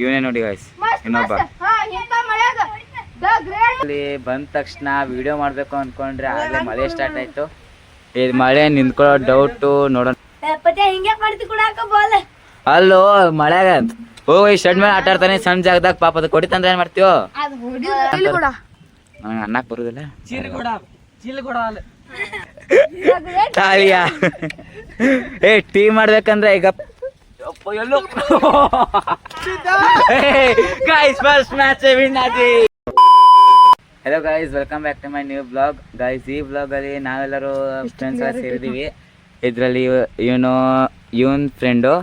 ಇವನೇ ನೋಡಿ ಗಾಯ್ಸ್ ಇನ್ನೊಬ್ಬ. ಅಲ್ಲಿ ಬಂದ ತಕ್ಷಣ ವಿಡಿಯೋ ಮಾಡ್ಬೇಕು ಅನ್ಕೊಂಡ್ರೆ ಆಗಲೇ ಮಳೆ ಸ್ಟಾರ್ಟ್ ಆಯ್ತು. ಇದು ಮಳೆ ನಿಂತ್ಕೊಳ್ಳೋ ಡೌಟು ನೋಡೋಣ. ಅಲ್ಲೋ ಮಳೆಗ ಹೋಗಿ ಶೆಡ್ ಮೇಲೆ ಆಟ ಆಡ್ತಾನೆ ಸಣ್ಣ ಜಾಗದಾಗ ಪಾಪ ಅದು ಕೊಡಿತಂದ್ರೆ ಏನ್ ಮಾಡ್ತೀವೋ ನನಗೆ ಅನ್ನಕ್ ಬರುದಿಲ್ಲ. ತಾಳಿಯ ಏ ಟೀ ಮಾಡ್ಬೇಕಂದ್ರೆ ಈಗ ಎಲ್ಲೋ ಗೈಸ್ ಫಸ್ಟ್ ಮ್ಯಾಚ್ ವಿನ್ ಆಗಿ. Hello guys, welcome back to my new blog. Guys ಈ ಬ್ಲಾಗ್ ಅಲ್ಲಿ ನಾವೆಲ್ಲರೂ ಫ್ರೆಂಡ್ಸ್ ಎಲ್ಲ ಸೇರಿದೀವಿ. ಇದರಲ್ಲಿ ಇವನ್ ಫ್ರೆಂಡು,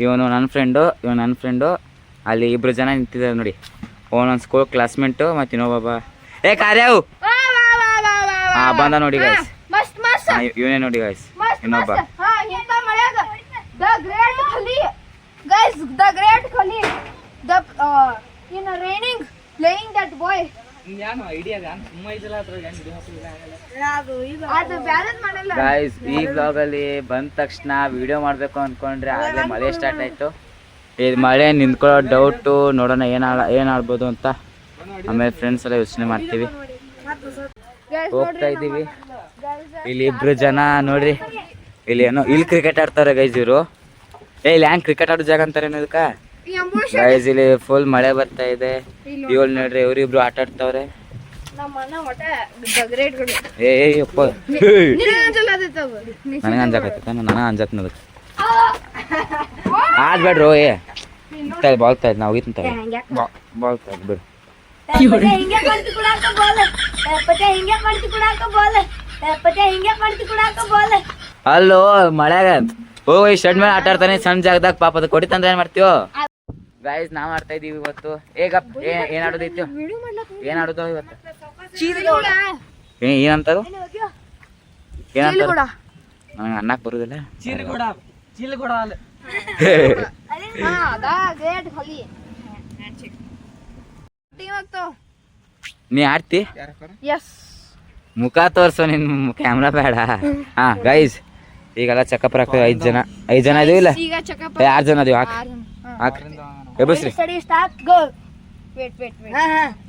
ಇವನು ನನ್ನ ಫ್ರೆಂಡು, ಅಲ್ಲಿ ಇಬ್ರು ಜನ ನಿಂತಿದ್ದಾರೆ ನೋಡಿ. ನನ್ನ ಸ್ಕೂಲ್ ಕ್ಲಾಸ್ಮೇಟು ಮತ್ತು ಇನ್ನೊಬ್ಬ ಏ ಕಾರ್ಯಾವು ಬಂದ ನೋಡಿ ಗೈಸ್. ಇವನೇ ನೋಡಿ ಗೈಸ್ ಇನ್ನೊಬ್ಬ. ಗೈಸ್ ಈ ಬ್ಲಾಗ್ ಅಲ್ಲಿ ಬಂದ ತಕ್ಷಣ ವಿಡಿಯೋ ಮಾಡ್ಬೇಕು ಅನ್ಕೊಂಡ್ರೆ ಆಗಲೇ ಮಳೆ ಸ್ಟಾರ್ಟ್ ಆಯ್ತು. ಇದು ಮಳೆ ನಿಂತ್ಕೊಳ್ಳೋ ಡೌಟು ನೋಡೋಣ ಏನ್ ಆಡ್ಬೋದು ಅಂತ. ಆಮೇಲೆ ಫ್ರೆಂಡ್ಸ್ ಎಲ್ಲ ಯೋಚನೆ ಮಾಡ್ತೀವಿ. ಹೋಗ್ತಾ ಇದ್ದೀವಿ. ಇಲ್ಲಿ ಇಬ್ರು ಜನ ನೋಡ್ರಿ, ಇಲ್ಲಿ ಕ್ರಿಕೆಟ್ ಆಡ್ತಾರೆ ಗೈಸ್ ಇವರು. ಇಲ್ಲಿ ಹ್ಯಾಂಗ್ ಕ್ರಿಕೆಟ್ ಆಡೋ ಜಾಗ ಅಂತಾರೆ ಇದಕ್ಕ ಗೈಸ್. ಇಲ್ಲಿ ಫುಲ್ ಮಳೆ ಬರ್ತಾ ಇದೆ. ಇವ್ರು ನೋಡ್ರಿ ಇವ್ರಿಬ್ರು ಆಟ ಆಡ್ತಾವ್ರೆ. ನನಗೆ ಅಂಜಾಕತ್ತ, ನನಗೆ ಅಂಜಾಕ್ನದ ಆಡ್ಬೇಡ್ರು. ಬಾಳ್ತಾ ಇದ್ ನಾವು ಇತ್ತ ಬಾಳ್ತಾ ಇದ್ ಬಿಡು. ಅಲ್ಲೋ ಮಳೆಗ ಹೋಗಿ ಶೆಡ್ ಮೇಲೆ ಆಟ ಆಡ್ತಾನೆ ಸಣ್ಣ ಜಾಗದಾಗ ಪಾಪ ಅದು ಕೊಡಿತಂದ್ರೆ ಏನ್ ಮಾಡ್ತೀವೋ ಗೈಸ್. ನಾವ್ ಆಡ್ತಾ ಇದೀವಿ ಇವತ್ತು. ಏನ್ ಆಡೋದಿತ್ತು, ಏನ್ ಆಡೋದು ಇವತ್ತು? ಏನಂತಾರು ನನಗೆ ಅನ್ನಕ್ ಬರುದಿಲ್ಲ. ನೀ ಆಡ್ತಿ? ಮುಖ ತೋರ್ಸೋ ನಿನ್ ಕ್ಯಾಮ್ರಾ ಬೇಡ. ಹಾ ಗೈಸ್ ಈಗೆಲ್ಲ ಚೆಕಪ್ ಆಗ್ತದೆ. 5 ಜನ ಇದೀವಿ ಇಲ್ಲ 6 ಜನ ಇದೀವಿ. ಹಾಕ್ರಿ ಎಬ್ಬಸ್ರಿ.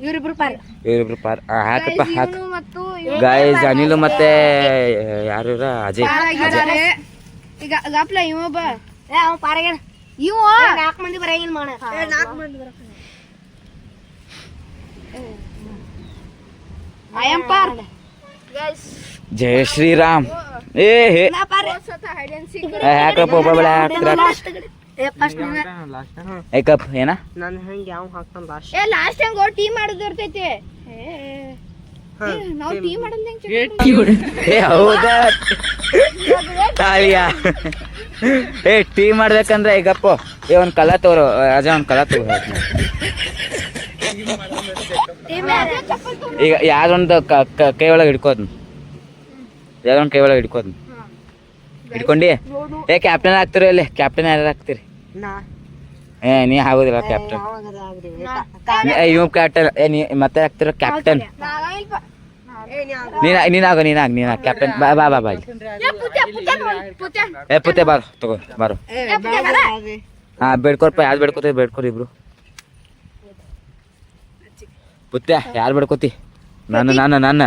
ಇವ್ರಿಬ್ರು ಪಾರ್ ಹಾಕಪ್ಪ ಹಾಕ್ ಗೈಸ್. ಅನಿಲ್ ಮತ್ತೆ ಯಾರು ಅಜಯ್. ಜಯ ಶ್ರೀರಾಮ್. ಹಾಕಪ್ಪ ಒಬ್ಬ ಏಕಪ್ ಏನ ಲಾಸ್ಟ್ ಟೈಮ್ ಟೀಮ್ ಮಾಡೋದು ಇರ್ತೈತಿ. ಹೌದಾ ತಾಳಿಯ ಟೀ ಮಾಡ್ಬೇಕಂದ್ರೆ ಈಗಪ್ಪ ಒಂದ್ ಕಲ ತೋರು ಅಜ ಒಂದ್ ಕಲ ತಗೋ. ಈಗ ಯಾವ್ದೊಂದು ಕೈ ಒಳಗೆ ಹಿಡ್ಕೋದ್, ಯಾವ್ದೊಂದು ಕೈ ಒಳಗೆ ಹಿಡ್ಕೋದ್. ಹಿಡ್ಕೊಂಡಿ ಕ್ಯಾಪ್ಟನ್ ಆಗ್ತಿರಿ. ಅಲ್ಲಿ ಕ್ಯಾಪ್ಟನ್ ಯಾರು ಆಗ್ತೀರಿ? ನೀ ಆಗೋದಿಲ್ಲ ಕ್ಯಾಪ್ಟನ್. ಇವ್ ಕ್ಯಾಪ್ಟನ್ ನೀ ಮತ್ತೆ ಆಗ್ತಿರ ಕ್ಯಾಪ್ಟನ್. ನೀನಾಗ ಕ್ಯಾಪ್ಟನ್. ಬಾ ಬಾ ಬಾ ಬಾ ಪುತ್ತೆ ಬಾರು ತಗೋ ಬಾರು. ಹಾ ಬೇಡ್ಕೊರ್ಪ. ಯಾವ್ದು ಬೇಡ್ಕೋತ ಬೇಡ್ಕೊರಿ ಇಬ್ರು. ಪುತ್ಯ ಯಾರು ಬೇಡ್ಕೋತಿ? ನನ್ನ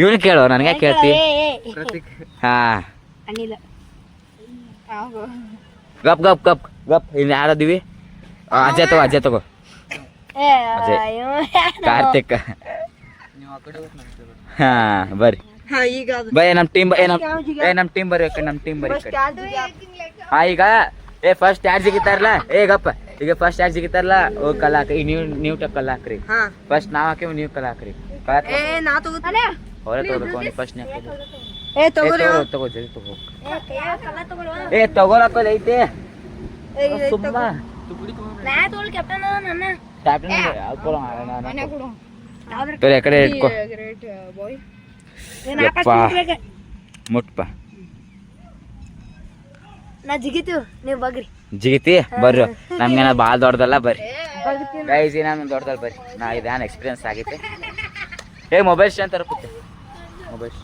ಇವನು ಕೇಳೋ, ನನಗೆ ಕೇಳ್ತಿ? ಹಾ ಗಪ್ ಗಪ್ ಗಪ್ ಗಪ್. ಇನ್ನು ಯಾರದೀವಿ? ಅಜಯ್ ತಗೋ ಅಜಯ್ ಕಾರ್ತಿಕ್. ಹಾ ಬರ್ರಿ ಬೈ ನಮ್ ಟೀಮ್ ನಮ್ ಟೀಮ್ ಬರ್ರಿ. ನಮ್ ಟೀಮ್ ಬರ್ರಿ. ಹಾ ಈಗ ಫಸ್ಟ್ ಯಾರು ಜಿಗಿತಾರಲ್ಲ ಗಪ್ಪ. ಈಗ ಫಸ್ಟ್ ಯಾರು ಜಿಗಿತಾರಲ್ಲ ಕಲ್ಲ ಹಾಕಿ. ನೀವು ಕಲ್ಲ ಹಾಕ್ರಿ. ಫಸ್ಟ್ ನಾವ್ ಹಾಕಿ ನೀವು ಕಲ್ಲ ಹಾಕ್ರಿ. ಹೊರ ತಗೋಬೇಕು ನೀವು ಫಸ್ಟ್. ತಗೋ ಜಲ್ದಿ ತಗೋ. ತಗೋರಕ್ಕಲ್ಲ ಐತೆ ಸುಮ್ಮ ಕಡೆ ಇಟ್ಕೋ. ಮುಟ್ಪ ಜಿಗಿತಿ ಬರ್ರಿ. ನಮ್ಗೇನ ಭಾಳ ದೊಡ್ಡದಲ್ಲ ಬರ್ರಿ ಗೈಸ್. ನಾನು ದೊಡ್ಡದಲ್ಲ ಬರ್ರಿ. ನಾ ಇದೇನು ಎಕ್ಸ್ಪೀರಿಯನ್ಸ್ ಆಗೈತೆ. ಮೊಬೈಲ್ ಸ್ಟ್ಯಾಂಡ್ ತರಪುತ್ತೆ. ಮೊಬೈಲ್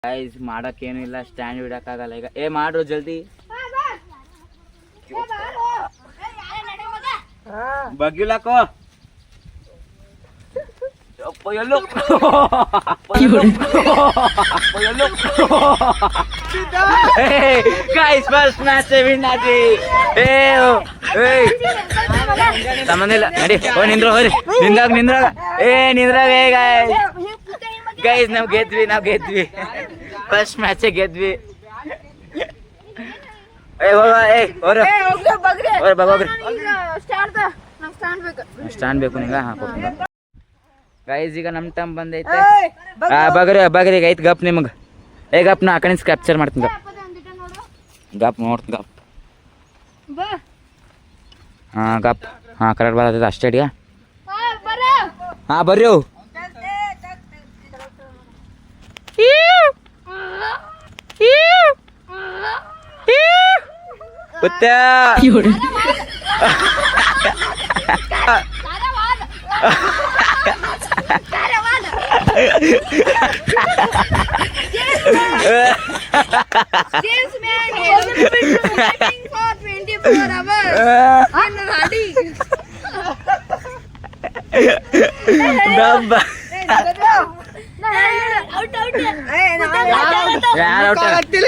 ಗೈಸ್ ಮಾಡಕ್ಕೇನು ಇಲ್ಲ, ಸ್ಟ್ಯಾಂಡ್ ಇಡಕ್ಕಾಗಲ್ಲ. ಈಗ ಮಾಡ್ರು ಜಲ್ದಿ. ಬಗ್ಗಿಲಾಕೋ ಅಪ್ಪ ಎಲ್ಲೋ ಗೈಸ್ ಫಸ್ಟ್ ಮ್ಯಾಚ್ ವಿನ್ ಆದಿ ಸಂಬಂಧ ಇಲ್ಲ ನಡಿ ಓ ನಿಂದ್ರ ಹೋರಿ ನಿಂದ್ರಾಗ ನಿಂದ್ರಾಗ ಗೈಸ್ ನಾವ್ ಗೆದ್ವಿ ಫಸ್ಟ್ ಮ್ಯಾಚ್ ಗೆದ್ವಿ ಸ್ಟ್ಯಾಂಡ್ ಬೇಕು ನಿಂಗ ಗೈಸ್ ಈಗ ನಮ್ ಟೈಮ್ ಬಂದೈತೆ ಬಗ್ರಿ ಐತ್ ಗಪ್ ನಿಮಗ ಗಪ್ ನಾ ಕಡೆ ಕ್ಯಾಪ್ಚರ್ ಮಾಡ್ತೀನಿ ಗಪ್ ನೋಡ್ತೀನಿ ಗಪ್ ಗಪ್ ಕರೆಕ್ಟ್ ಬರತೈತೆ ಅಷ್ಟೇ ಅಡಿಯ ಬರ್ರಿ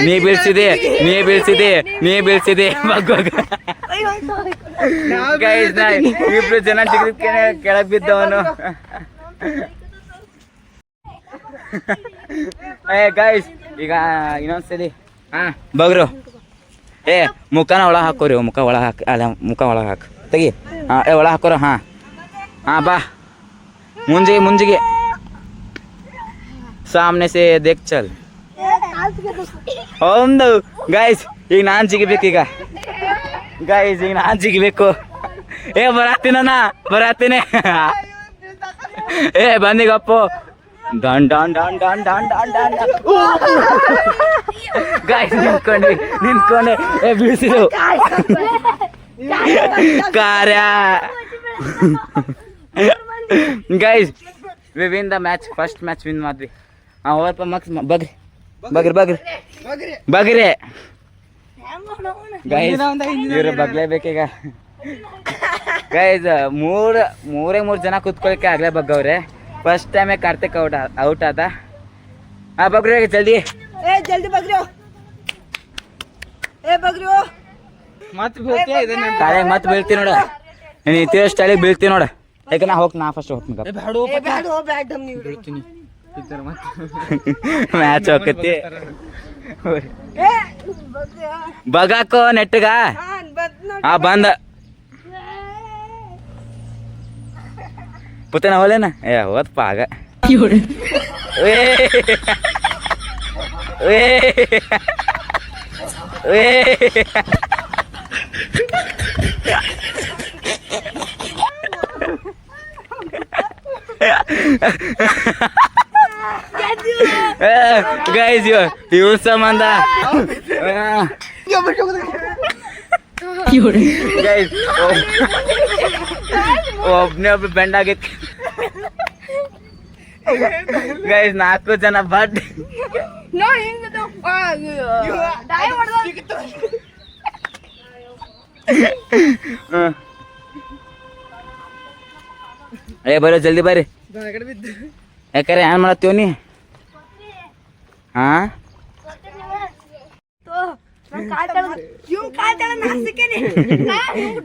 ನೀ ಬೀಳ್ಸಿದೆ ಇಬ್ರು ಜನ ಜಿಗಿದ್ಕೇನೆ ಕೆಳಗ್ ಬಿದ್ದವನು ಗೈಸ್ ಈಗ ಇನ್ನೊಂದ್ಸಲಿ ಬಗ್ರು ಮುಖನ ಒಳಗೆ ಹಾಕೋರಿ ಮುಖ ಒಳಗೆ ಹಾಕಿ ಅಲ್ಲ ಮುಖ ಒಳಗೆ ಹಾಕು ತೆಗಿ ಒಳಗೆ ಹಾಕೋರ ಬಾ ಮುಂಜಿಗೆ ಸಾಮ್ನೆ ಸೇ ದೇಖ್ ಚಲ್ ಒಂದು ಗೈಸ್ ಈಗ ನಾನ್ ಜಿಗಿಬೇಕೀಗ ಗೈಸ್ ಈಗ ನಾನ್ ಜಿಗಿಬೇಕು ಬರಾತೀನಿ ಬಂದಿಗಪ್ಪು ಡನ್ ಗೈಸ್ ನಿಂತ್ಕೊಂಡೆ ಬೀಳ್ಸಿರು ಕಾರ್ಯ guys we win the match first match win ಮಾಡಿದ್ವಿ ಹೋಗಪ್ಪ ಮಕ್ಸ್ ಬಗ್ರಿ ಗೈಸ್ ಇವ್ರು ಬಗ್ಲೇಬೇಕೀಗ ಗೈಸ್ ಮೂರೇ ಜನ ಕೂತ್ಕೊಳಕ್ಕೆ ಆಗ್ಲೇ ಬಗ್ಗವ್ರೆ ಫಸ್ಟ್ ಟೈಮೇ ಕಾರ್ತಿಕ್ ಔಟ್ ಆದ ಬಗ್ರಿ ಜಲ್ದಿ ಮತ್ತೆ ಬೀಳ್ತಿ ನೋಡ ನೀ ಸ್ಟೈಲಿಗೆ ಬೀಳ್ತಿ ನೋಡ ಯಾಕೆ ನಾ ಫಸ್ಟ್ ಹೋಗ್ತೀನಿ ಮ್ಯಾಚ್ ಹೋಗತಿ ಬಗಾಕೋ ನೆಟ್ಟಗ ಬಂದ ಪುತ್ತನ ಹೋಲೇನ ಹೋದಪ್ಪ ಆಗ ಗೈಸ್ ಇವ್ ಸಂಬಂಧ ಗೈಸ್ ಒಬ್ನೇ ಬೆಂಡ್ ಆಗೈತಿ ಗೈಸ್ 4 ಜನ ಬಟ್ ಬರ್ರಿ ಜಲ್ದಿ ಬರ್ರಿ ಯಾಕಂದ್ರೆ ಏನ್ ಮಾಡತ್ತೀವ ನೀ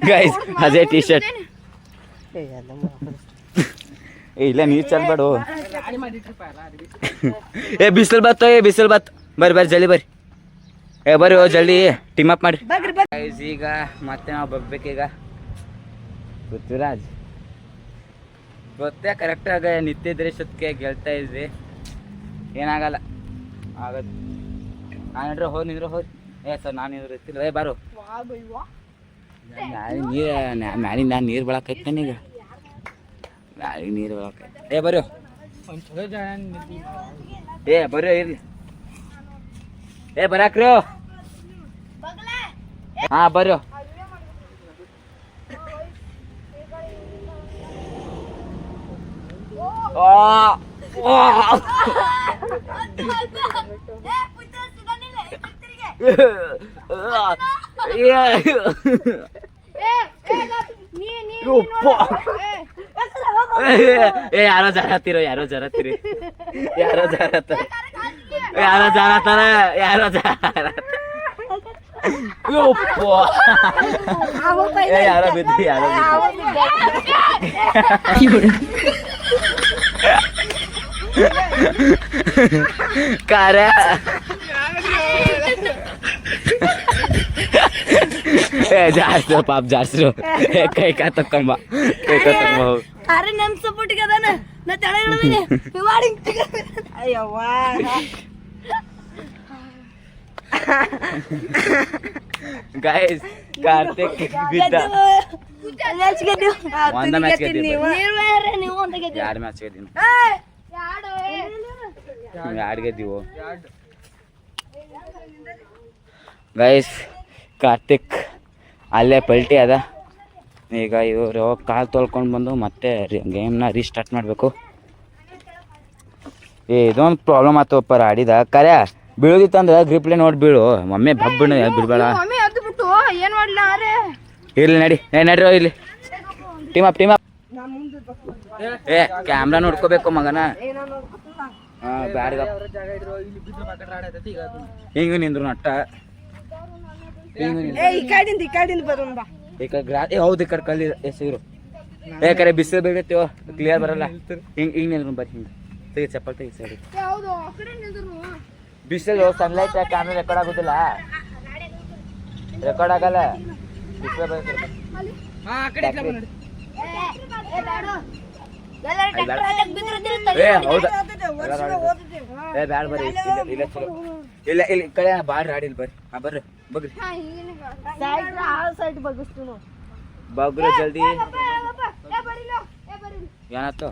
ಗೈಸ್ ಅದೇ ಟಿ ಶರ್ಟ್ ಇಲ್ಲ ನೀರ್ ಚಲ್ಬೇಡ ಬಿಸಿಲು ಬತ್ ಬರ್ರಿ ಜಲ್ದಿ ಬರ್ರಿ ಬರ್ರಿ ಜಲ್ದಿ ಟೀಮ್ ಅಪ್ ಮಾಡ್ರಿ ಗೈಸ್ ಈಗ ಮತ್ತೆ ನಾವು ಬರ್ಬೇಕೀಗ ಪೃಥ್ವಿರಾಜ್ ಗೊತ್ತೇ ಕರೆಕ್ಟಾಗ ನಿಂತಿದ್ರೆ ಸತ್ಕೆ ಗೆಲ್ತಾ ಇದ್ವಿ ಏನಾಗಲ್ಲ ಆಗದು ನಾನು ನಿಂದ್ರೆ ಹೋಗಿ ಸರ್ ನಾನು ಇರ್ತಿಲ್ಲ ಬಾರು ಮ್ಯಾಲಿನ ನಾನು ನೀರು ಬೆಳಕೈತೆ ನನಗೆ ಮ್ಯಾಲಿನ ನೀರು ಬೆಳಕೈತೆ ಬರ್ರಿ ಬರ್ರಿ ಇರ್ಲಿ ಬರಾಕ್ರಿ ಬರ್ರಿ ಏ ಯಾರೋ ಜಾರತ್ತೀರೋ ಯಾರೋ ಜಾರತ್ತೀರಿ ಯಾರೋ ಜಾರತ್ತಾರ ಯಾರೋ ಬಿದ್ರಿ ಕಾರ ಜಾಸ್ತಿ ಪಾಪ ಜಾಸ್ತಿ ಕೈ ಕಾ ತಕೊಂಬ ಅರೆ ನಮ್ ಸಪೋರ್ಟಿಗೆ ಅದಾನ ನಾ ತಡ ಅಯ್ಯವ್ವ ಗೈಸ್ ಕಾರ್ತಿಕ್ ಬಿದ್ದ ಒಂದ ಮ್ಯಾಚ್ ಗೆದ್ದಿನಿ ಎರಡು ಮ್ಯಾಚ್ ಗೆದ್ದಿನಿ ಎರಡು ಗೆದ್ದೀವು ಗೈಸ್ ಕಾರ್ತಿಕ್ ಅಲ್ಲೇ ಪಲ್ಟಿ ಅದ ಈಗ ಇವರು ಕಾಲು ತೊಳ್ಕೊಂಡು ಬಂದು ಮತ್ತೆ ಗೇಮ್ನ ರೀಸ್ಟಾರ್ಟ್ ಮಾಡಬೇಕು ಇದೊಂದು ಪ್ರಾಬ್ಲಮ್ ಆತಪ್ಪ ಆಡಿದ ಕರೆ ಬೀಳೋದಿತ್ತಂದ್ರೆ ಗ್ರಿಪ್ಲೆ ನೋಡಿ ಬೀಳು ಒಮ್ಮೆ ಬಬ್ಬಣ ಬಿಡ್ಬೇಡ ಇರ್ಲಿ ನಡ್ರಿ ಇಲ್ಲಿ ಟೀಮ್ ಅಪ್ ಏ ಕ್ಯಾಮ್ರಾ ನೋಡ್ಕೋಬೇಕು ಮಗನ ಬ್ಯಾಡ್ಗ ಹಿಂಗ ನಿಂದ್ರು ನಟ್ಟ ಹೌದು ಈ ಕಡೆ ಕಲ್ಲಿ ಎಸಿರು ಯಾಕರೆ ಬಿಸಿಲು ಬೀಳತ್ತೀವೋ ಕ್ಲಿಯರ್ ಬರಲ್ಲ ಹಿಂಗ್ ನಿಂದ್ರು ಬರ್ರಿ ಹಿಂಗೆ ತೆಗಿ ಚಪ್ಪಲ್ ತೆಗಿ ಸರಿ ಬಿಸಿಲು ಸನ್ಲೈಟ್ ಕ್ಯಾಮ್ರಾ ರೆಕಾರ್ಡ್ ಆಗೋದಿಲ್ಲ ರೆಕಾರ್ಡ್ ಆಗಲ್ಲ ಬಿಸಿಲು ಬರುತ್ತೆ ಏ ಹೌದಾ ಏ ಬ್ಯಾಡ ಬರ್ರಿ ಇಲ್ಲ ಚಲೋ ಇಲ್ಲ ಇಲ್ಲಿ ಕಡೆ ಬಾಡ್ರಿ ಆಡಿಲ್ ಬರ್ರಿ ಬರ್ರಿ ಬಗ್ರಿ ಬಗ್ರಿ ಜಲ್ದಿ ಏನಾಯ್ತು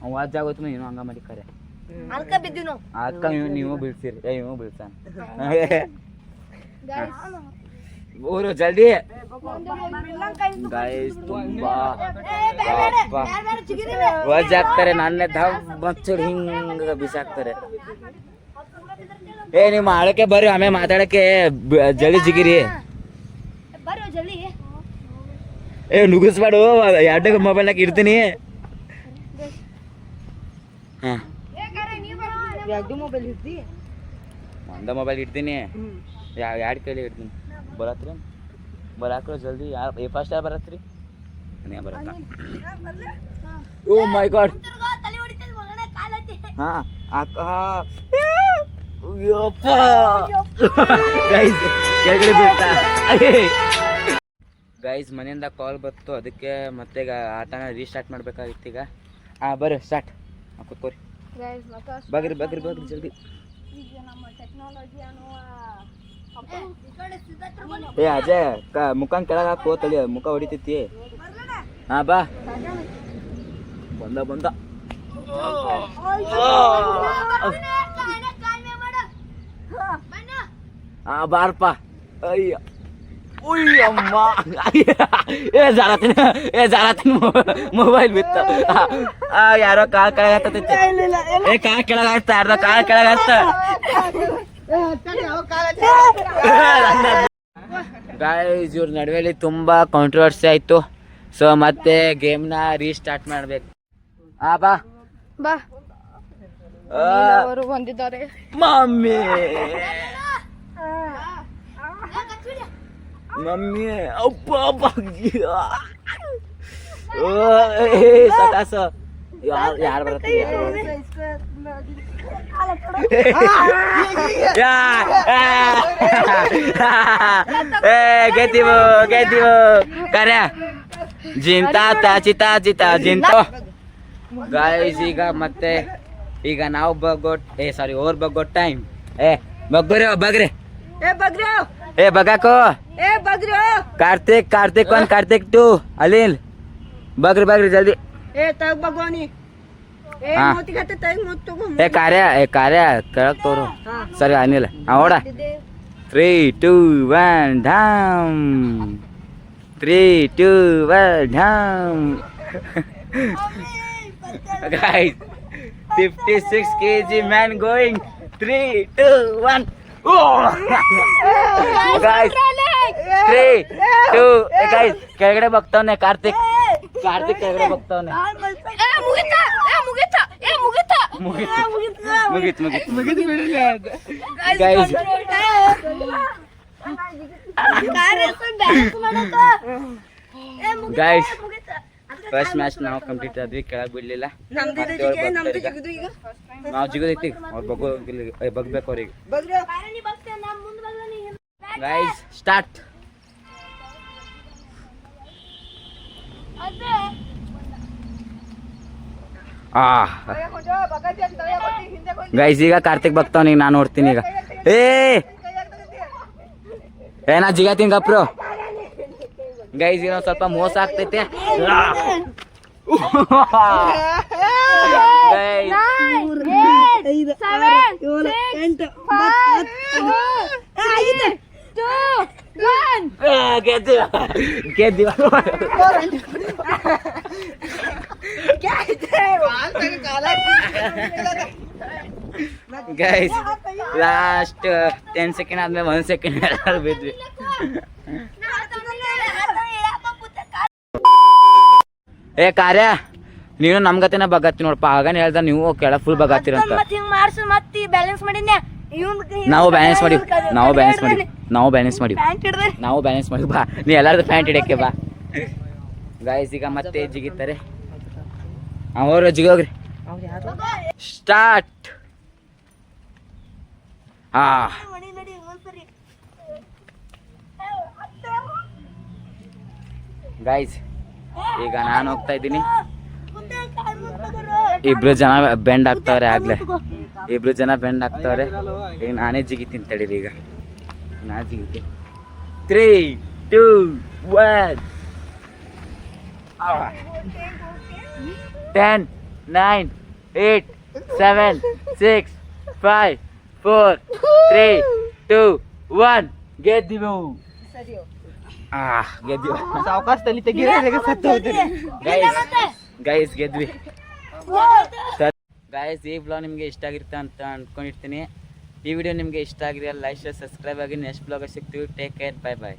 ವಾಜ್ ಆಗೋತು ನೀನು ಹಂಗ ಮಾಡಿ ಕರೆ ಅದಕ್ಕ ನೀವು ಬೀಳ್ತೀರಿ ಇವು ಬೀಳ್ತಾನ ಊರು ಜಲ್ದಿ ಗೈಸ್ ತುಂಬಾ ವಾಜ್ ಆಗ್ತಾರೆ ನನ್ನೇ ಬಚ್ಚಡ್ ಹಿಂಗ ಬಿಸಾಕ್ತಾರೆ ಏ ನೀವು ಆಳಕ್ಕೆ ಬರ್ರಿ ಆಮೇಲೆ ಮಾತಾಡಕ್ಕೆ ಜಲ್ದಿ ಜಿಗಿರಿ ಏ ನುಗ್ಗಿಸ್ಬೇಡು ಎರಡು ಮೊಬೈಲ್ನಾಗ ಇಡ್ತೀನಿ ಒಂದ ಮೊಬೈಲ್ ಇಡ್ತೀನಿ ಎರಡು ಕೈಲಿ ಇಡ್ತೀನಿ ಬರತ್ರಿ ಬರಾಕ್ರ ಜಲ್ದಿ ಯಾರು ಫಸ್ಟ್ ಯಾರು ಬರತ್ರಿ ನೀ ಬರತ್ತ ಓ ಮೈ ಗಾಡ್ ಹಾ ಅಕ್ಕ ಕೆಳಗಡೆ ಬೀಳ್ತಾ ಗೈಸ್ ಮನೆಯಿಂದ ಕಾಲ್ ಬಂತು ಅದಕ್ಕೆ ಮತ್ತೆ ಈಗ ಆಟನ ರೀಸ್ಟಾರ್ಟ್ ಮಾಡ್ಬೇಕಾಗಿತ್ತು ಈಗ ಬರ್ರಿ ಸ್ಟಾರ್ಟ್ ಕೂತ್ಕೋರಿ ಬಗ್ರಿ ಜಲ್ದಿ ಏ ಅಜಯ್ ಮುಖನ್ ಕೆಳಗೆ ಹಾಕೋ ತಳಿ ಮುಖ ಹೊಡಿತೈತಿ ಹಾ ಬಾ ಬಂದ ಬಾರಪ್ಪ ಅಯ್ಯ ಅಮ್ಮ ಏ ಜಾರತೀನಿ ಮೊಬೈಲ್ ಬಿತ್ತು ಯಾರೋ ಕಾಲ್ ಕೆಳಗೆ ಹತ್ತೈತಿ ಏ ಕಾಲ್ ಕೆಳಗೆ ಹತ್ತ ಯಾರ್ದೋ ಕಾಲ್ ಕೆಳಗೆ ಹತ್ತ ಗೈಸ್ ಇವ್ರ ನಡುವೆಲಿ ತುಂಬಾ ಕಾಂಟ್ರವರ್ಸಿ ಆಯ್ತು ಸೊ ಮತ್ತೆ ಗೇಮ್ನ ರೀಸ್ಟಾರ್ಟ್ ಮಾಡ್ಬೇಕು ಬಾ ಬಂದಿದ್ದಾರೆ ಮಮ್ಮಿ ಅಪ್ಪ ಸಕಾಸ ಯಾರು ಬರುತ್ತೆ ಗೆದ್ದೀವು ಕರೆ ಜಿಂತಾ ಜಿಂತ ಗಾಯ್ಸ್ ಈಗ ನಾವು ಓರ್ ಬಗ್ಗೋ ಟೈಮ್ ಬಗ್ರಿ ಬಗಾಕೋ ಕಾರ್ತಿಕ್ 1 ಕಾರ್ತಿಕ್ 2 ಅಲಿಲ್ ಬಗ್ರಿ ಜಲ್ದಿ ಕಾರ್ಯ ಕೆಳಗ್ ತೋರು ಸರಿ ಅನಿಲ್ ಓಡ 3 2 1 ಢಾಮ್ 3 2 1 ಢಾಮ್ guys 56 kg man going 3, 2, 1. Guys, 3, 2, guys, ಕೆಳಗಡೆ ಬಗ್ತಾವನೆ ಕಾರ್ತಿಕ್ ಕೆಳಗಡೆ ಬಗ್ತಾವನೆ. ಮುಗೀತು ಗೈಸ್. ಗೈಸ್ ಫಸ್ಟ್ ಮ್ಯಾಚ್ ನಾವು ಕಂಪ್ಲೀಟ್ ಆದ್ವಿ, ಕೆಳಗೆ ಬಿಡ್ಲಿಲ್ಲ. ನಾವು ಜಿಗೋದೈತಿ ಅವ್ರು ಬಗ್ಬೇಕು ಅವ್ರಿಗೆ. Guys start. ಗೈಸ್ ಈಗ ಕಾರ್ತಿಕ್ ಬಗ್ತಾವನ, ಈಗ ನಾನು ನೋಡ್ತೀನಿ. ಈಗ ಏನ ಜಿಗತೀನಿ ಗಪ್ರು. ಗೈಸ್ ಈಗ ಸ್ವಲ್ಪ ಮೋಸ ಆಗ್ತೈತೆ. ಗೆದ್ದಿವ ಗೈಸ್. ಲಾಸ್ಟ್ 10 ಸೆಕೆಂಡ್ ಆದ್ಮೇಲೆ 1 ಸೆಕೆಂಡ್ ಎಲ್ಲರೂ ಬಿದ್ವಿ. ಏ ಕಾರ್ಯ, ನೀನು ನಮ್ ಗತೆನ ಬಗ್ಗತ್ತಿ ನೋಡಪ್ಪ. ಆಗನೇ ಹೇಳ್ದ ನೀವು ಕೆಳ ಫುಲ್ ಬಗ್ಗತ್ತೀರಂತ. ನಾವು ಬ್ಯಾಲೆನ್ಸ್ ಮಾಡಿ ಬಾ. ನೀ ಎಲ್ಲಾರ್ದು ಪ್ಯಾಂಟ್ ಹಿಡಿಯಕ್ಕೆ ಬಾ. ಗಾಯ್ಸ್ ಈಗ ಮತ್ತೆ ಜಿಗಿತಾರೆ ಅವರು. ಜಿಗೋಗ್ರಿ. ಸ್ಟಾರ್ಟ್. ಗೈಸ್ ಈಗ ನಾನು ಹೋಗ್ತಾ ಇದ್ದೀನಿ. ಇಬ್ರು ಜನ ಬೆಂಡ್ ಆಗ್ತಾವ್ರೆ. ಆಗ್ಲೇ ಇಬ್ರು ಜನ ಬೆಂಡ್ ಆಗ್ತಾವ್ರೆ. ಈಗ ನಾನೇ ಜಿಗಿತೀನಿ ತಡೀರಿ. ಈಗ ನಾ ಜಿಗಿತೀನಿ. 3, 2, 1. 10, 9, 8, 7, 6, 5, 4, 3, 2, 1. ಗೆದ್ದಿವು. ಸಾವಕಾಶದಲ್ಲಿ ಗೈಸ್ ಗೆದ್ವಿ. ಗೈಸ್ ಈ ಬ್ಲಾಗ್ ನಿಮಗೆ ಇಷ್ಟ ಆಗಿರುತ್ತೆ ಅಂತ ಅನ್ಕೊಂಡಿರ್ತೀನಿ. ಈ ವಿಡಿಯೋ ನಿಮಗೆ ಇಷ್ಟ ಆಗಿದೆ ಲೈಕ್ ಶೇರ್ ಸಬ್ಸ್ಕ್ರೈಬ್ ಆಗಿ. ನೆಕ್ಸ್ಟ್ ಬ್ಲಾಗ್ ಸಿಗ್ತೀವಿ. ಟೇಕ್ ಕೇರ್, ಬೈ ಬಾಯ್.